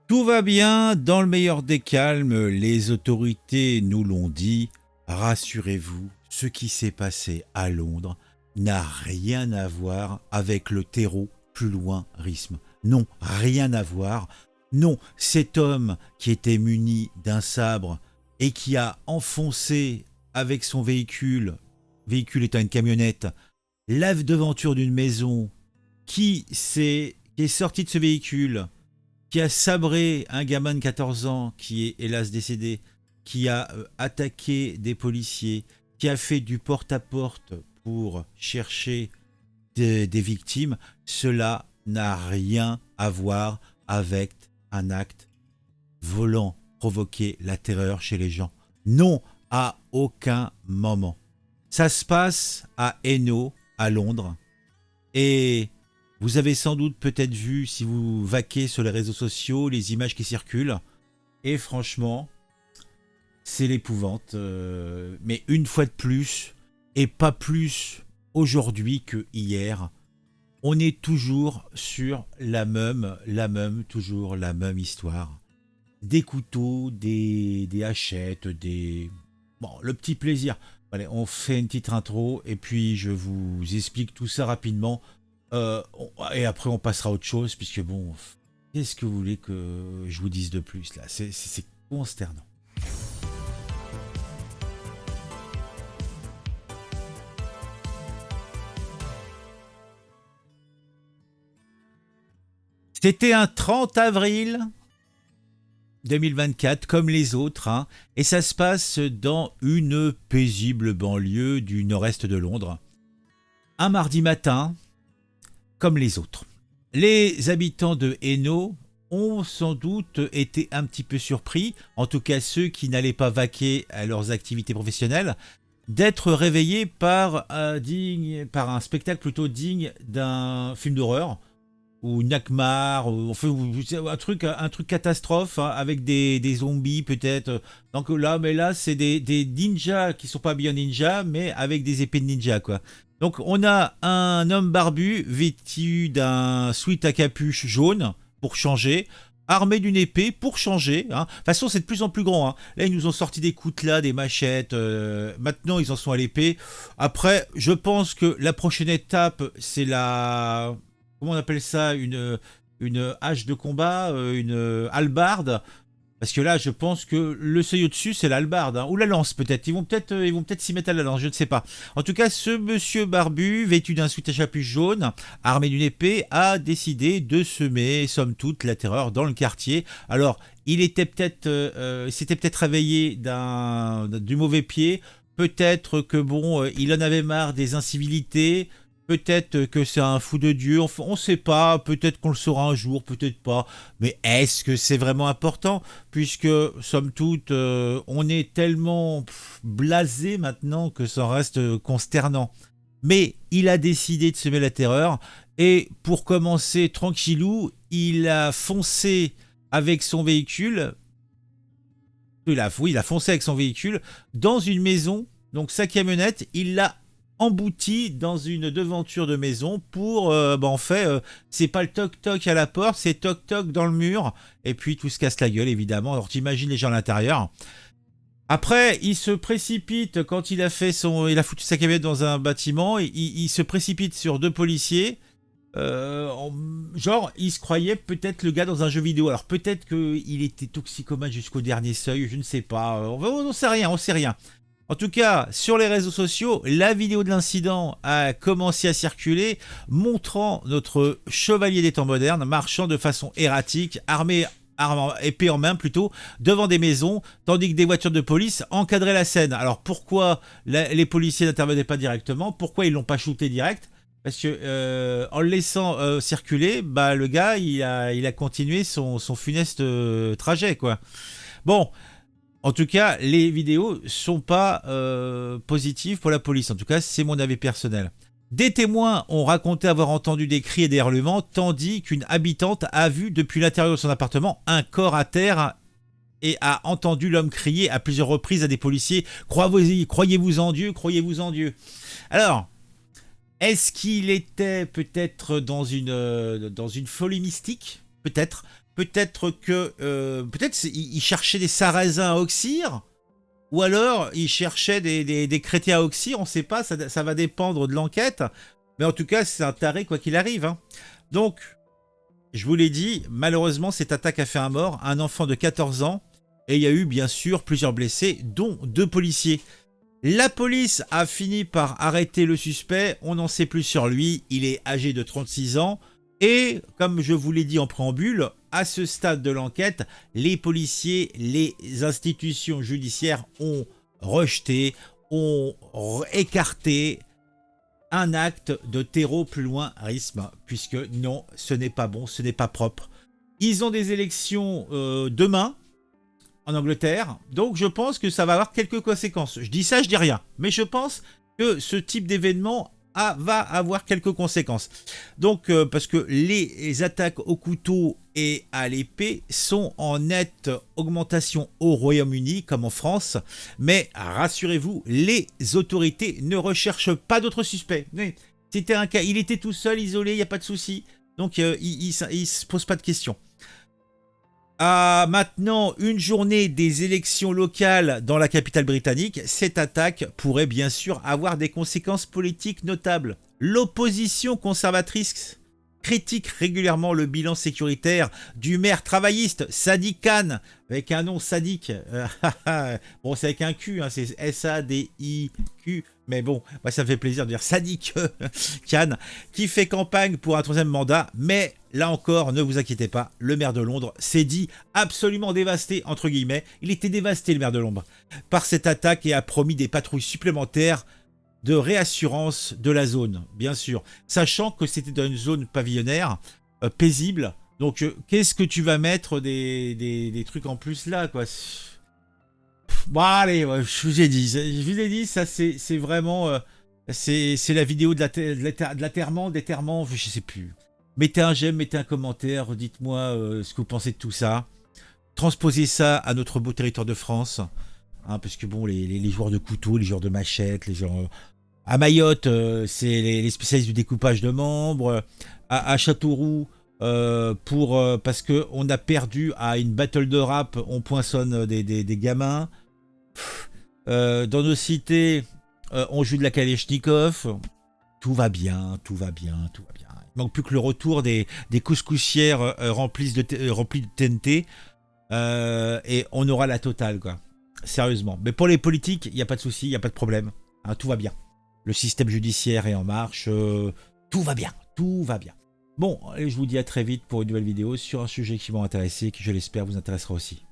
Tout va bien, dans le meilleur des calmes, les autorités nous l'ont dit. Rassurez-vous, ce qui s'est passé à Londres n'a rien à voir avec le terreau plus loin risme. Non, rien à voir. Non, cet homme qui était muni d'un sabre et qui a enfoncé avec son véhicule étant une camionnette, la devanture d'une maison, qui est sorti de ce véhicule, qui a sabré un gamin de 14 ans qui est hélas décédé, qui a attaqué des policiers, qui a fait du porte-à-porte pour chercher des victimes, cela n'a rien à voir avec un acte volant, provoquer la terreur chez les gens. Non, à aucun moment. Ça se passe à Hainaut, à Londres, et vous avez sans doute peut-être vu, si vous vaquez sur les réseaux sociaux, les images qui circulent. Et franchement, c'est l'épouvante. Mais une fois de plus, et pas plus aujourd'hui que hier, on est toujours sur toujours la même histoire. Des couteaux, des hachettes, des... Bon, le petit plaisir. Allez, on fait une petite intro et puis je vous explique tout ça rapidement. Et après, on passera à autre chose, puisque bon, qu'est-ce que vous voulez que je vous dise de plus là? C'est consternant. C'était un 30 avril 2024, comme les autres, hein, et ça se passe dans une paisible banlieue du nord-est de Londres. Un mardi matin, comme les autres. Les habitants de Hainaut ont sans doute été un petit peu surpris, en tout cas ceux qui n'allaient pas vaquer à leurs activités professionnelles, d'être réveillés par un spectacle plutôt digne d'un film d'horreur, ou Nakmar, ou enfin, un truc catastrophe, hein, avec des zombies peut-être. Donc là, mais là, c'est des ninjas qui sont pas bien ninjas, mais avec des épées de ninja, quoi. Donc on a un homme barbu vêtu d'un sweat à capuche jaune pour changer, armé d'une épée pour changer, hein. De toute façon, c'est de plus en plus grand, hein. Là, ils nous ont sorti des coutelas, des machettes. Maintenant, ils en sont à l'épée. Après, je pense que la prochaine étape, c'est la... Comment on appelle ça? Une hache de combat, une hallebarde. Parce que là, je pense que le seuil au-dessus, c'est l'hallebarde, hein, ou la lance peut-être. Ils vont peut-être s'y mettre à la lance, je ne sais pas. En tout cas, ce monsieur barbu, vêtu d'un sweat à capuche jaune, armé d'une épée, a décidé de semer, somme toute, la terreur dans le quartier. Alors, s'était peut-être réveillé du mauvais pied. Peut-être que bon, il en avait marre des incivilités. Peut-être que c'est un fou de Dieu, enfin, on ne sait pas, peut-être qu'on le saura un jour, peut-être pas. Mais est-ce que c'est vraiment important? Puisque, somme toute, on est tellement blasé maintenant que ça reste consternant. Mais il a décidé de semer la terreur, et pour commencer tranquillou, il a foncé avec son véhicule, il a foncé avec son véhicule dans une maison, donc sa camionnette, il l'a embouti dans une devanture de maison pour, en fait, c'est pas le toc-toc à la porte, c'est toc-toc dans le mur, et puis tout se casse la gueule, évidemment. Alors t'imagines les gens à l'intérieur. Après, il se précipite quand il a foutu sa camionnette dans un bâtiment, il se précipite sur deux policiers. Genre, il se croyait peut-être le gars dans un jeu vidéo. Alors peut-être qu'il était toxicomane jusqu'au dernier seuil, je ne sais pas. On sait rien, on sait rien. En tout cas, sur les réseaux sociaux, la vidéo de l'incident a commencé à circuler, montrant notre chevalier des temps modernes marchant de façon erratique, épée en main plutôt, devant des maisons, tandis que des voitures de police encadraient la scène. Alors pourquoi les policiers n'intervenaient pas directement? Pourquoi ils l'ont pas shooté direct? Parce que en le laissant circuler, bah, le gars il a continué son funeste trajet, quoi. Bon, en tout cas, les vidéos sont pas positives pour la police. En tout cas, c'est mon avis personnel. Des témoins ont raconté avoir entendu des cris et des hurlements, tandis qu'une habitante a vu depuis l'intérieur de son appartement un corps à terre et a entendu l'homme crier à plusieurs reprises à des policiers: croyez-vous en Dieu, croyez-vous en Dieu. Alors, est-ce qu'il était peut-être dans une folie mystique? Peut-être. peut-être que peut-être il cherchait des sarrasins à Auxerre, ou alors il cherchait des chrétiens à Auxerre, on ne sait pas, ça va dépendre de l'enquête. Mais en tout cas, c'est un taré quoi qu'il arrive, hein. Donc, je vous l'ai dit, malheureusement, cette attaque a fait un mort, un enfant de 14 ans, et il y a eu bien sûr plusieurs blessés, dont 2 policiers. La police a fini par arrêter le suspect, on n'en sait plus sur lui, il est âgé de 36 ans, et comme je vous l'ai dit en préambule, à ce stade de l'enquête, les policiers, les institutions judiciaires ont rejeté, ont écarté un acte de terreau-plus-loin-risme, puisque non, ce n'est pas bon, ce n'est pas propre. Ils ont des élections demain, en Angleterre, donc je pense que ça va avoir quelques conséquences. Je dis ça, je dis rien, mais je pense que ce type d'événement va avoir quelques conséquences. Donc, parce que les attaques au couteau et à l'épée sont en nette augmentation au Royaume-Uni, comme en France, mais rassurez-vous, les autorités ne recherchent pas d'autres suspects. C'était un cas, il était tout seul, isolé, il n'y a pas de souci, donc il ne se pose pas de questions. À maintenant une journée des élections locales dans la capitale britannique, cette attaque pourrait bien sûr avoir des conséquences politiques notables. L'opposition conservatrice critique régulièrement le bilan sécuritaire du maire travailliste Sadiq Khan, avec un nom sadique. Bon, c'est avec un Q, hein, c'est S-A-D-I-Q. Mais bon, moi ça me fait plaisir de dire Sadiq Khan, qui fait campagne pour un 3e mandat. Mais là encore, ne vous inquiétez pas, le maire de Londres s'est dit absolument dévasté, entre guillemets. Il était dévasté, le maire de Londres, par cette attaque et a promis des patrouilles supplémentaires de réassurance de la zone, bien sûr. Sachant que c'était dans une zone pavillonnaire, paisible. Donc, qu'est-ce que tu vas mettre des trucs en plus là, quoi? Bon, allez, je vous ai dit, ça c'est vraiment... c'est la vidéo de l'atterrement, d'éterrement, je sais plus. Mettez un j'aime, mettez un commentaire, dites-moi ce que vous pensez de tout ça. Transposez ça à notre beau territoire de France. Hein, parce que bon, les joueurs de couteau, les joueurs de machette, les joueurs... à Mayotte, c'est les spécialistes du découpage de membres. À Châteauroux, parce qu'on a perdu à une battle de rap, on poinçonne des gamins. Dans nos cités, on joue de la Kalachnikov. Tout va bien, tout va bien, tout va bien. Il manque plus que le retour des couscoussières remplies de TNT. Et on aura la totale, quoi. Sérieusement. Mais pour les politiques, il n'y a pas de souci, il n'y a pas de problème. Hein, tout va bien. Le système judiciaire est en marche. Tout va bien, tout va bien. Bon, et je vous dis à très vite pour une nouvelle vidéo sur un sujet qui m'a intéressé et qui, je l'espère, vous intéressera aussi.